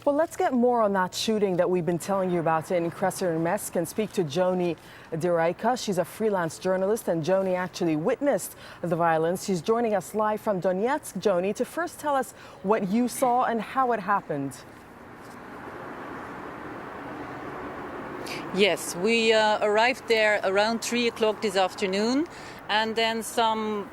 Well, let's get more on that shooting that we've been telling you about in Krasnoarmeisk and speak to Joanie Derijcke. She's a freelance journalist, and Joanie actually witnessed the violence. She's joining us live from Donetsk. Joanie, to first tell us what you saw and how it happened. Yes, we arrived there around 3 o'clock this afternoon, and then some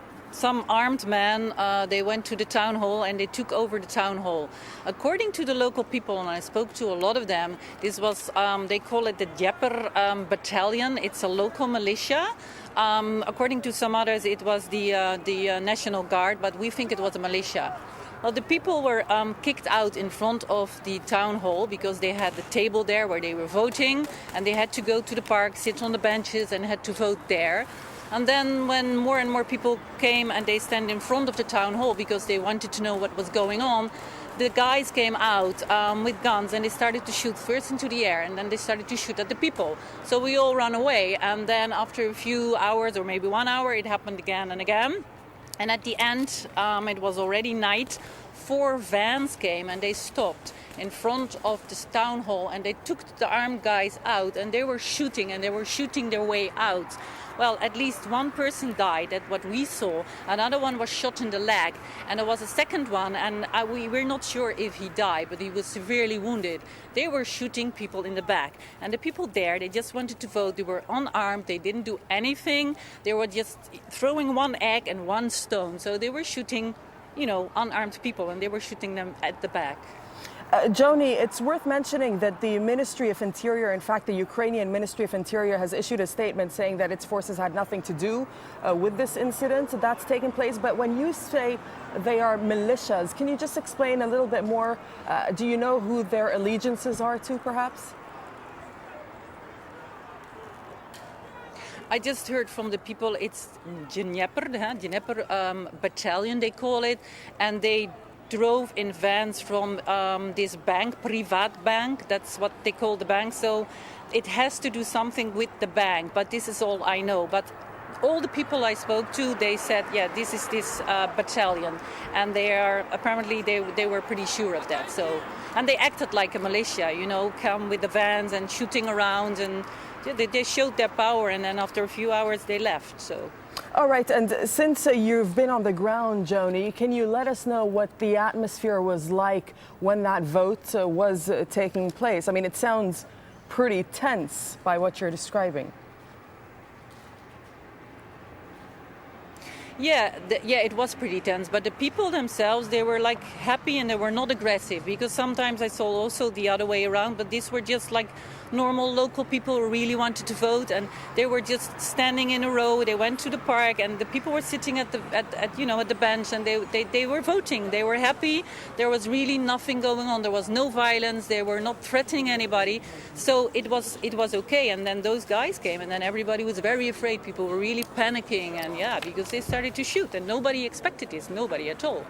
armed men, they went to the town hall and they took over the town hall. According to the local people, and I spoke to a lot of them, this was, they call it the Jazeera battalion. It's a local militia. According to some others, it was the National Guard, but we think it was a militia. Well, the people were kicked out in front of the town hall because they had the table there where they were voting, and they had to go to the park, sit on the benches and had to vote there. And then when more and more people came and they stand in front of the town hall because they wanted to know what was going on, the guys came out with guns and they started to shoot first into the air, and then they started to shoot at the people. So we all ran away, and then after a few hours or maybe 1 hour, it happened again and again. And at the end, it was already night. 4 vans came and they stopped in front of this town hall, and they took the armed guys out, and they were shooting their way out. Well, at least one person died, that's what we saw. Another one was shot in the leg, and there was a second one, and we're not sure if he died, but he was severely wounded. They were shooting people in the back, and the people there, they just wanted to vote. They were unarmed, they didn't do anything. They were just throwing 1 egg and 1 stone. So they were shooting, unarmed people, and they were shooting them at the back. Joanie, it's worth mentioning that the Ministry of Interior, in fact, the Ukrainian Ministry of Interior, has issued a statement saying that its forces had nothing to do with this incident that's taken place. But when you say they are militias, can you just explain a little bit more? Do you know who their allegiances are to, perhaps? I just heard from the people, it's Jazeera battalion, they call it, and they drove in vans from this bank, Privat bank, that's what they call the bank. So it has to do something with the bank, but this is all I know. But all the people I spoke to, they said, yeah, this is this battalion, and they are apparently they were pretty sure of that. So, and they acted like a militia, come with the vans and shooting around, and they showed their power, and then after a few hours they left. So. All right, and since you've been on the ground, Joanie, can you let us know what the atmosphere was like when that vote was taking place? I mean, it sounds pretty tense by what you're describing. Yeah, it was pretty tense, but the people themselves, they were like happy and they were not aggressive, because sometimes I saw also the other way around, but these were just like normal local people who really wanted to vote, and they were just standing in a row. They went to the park, and the people were sitting at the bench, and they were voting. They were happy. There was really nothing going on. There was no violence. They were not threatening anybody. So it was okay. And then those guys came, and then everybody was very afraid. People were really panicking, and because they started to shoot, and nobody expected this, nobody at all.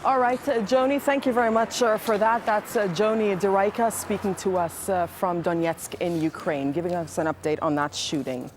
All right, Joanie, thank you very much for that. That's Joanie Derijcke speaking to us from Donetsk in Ukraine, giving us an update on that shooting.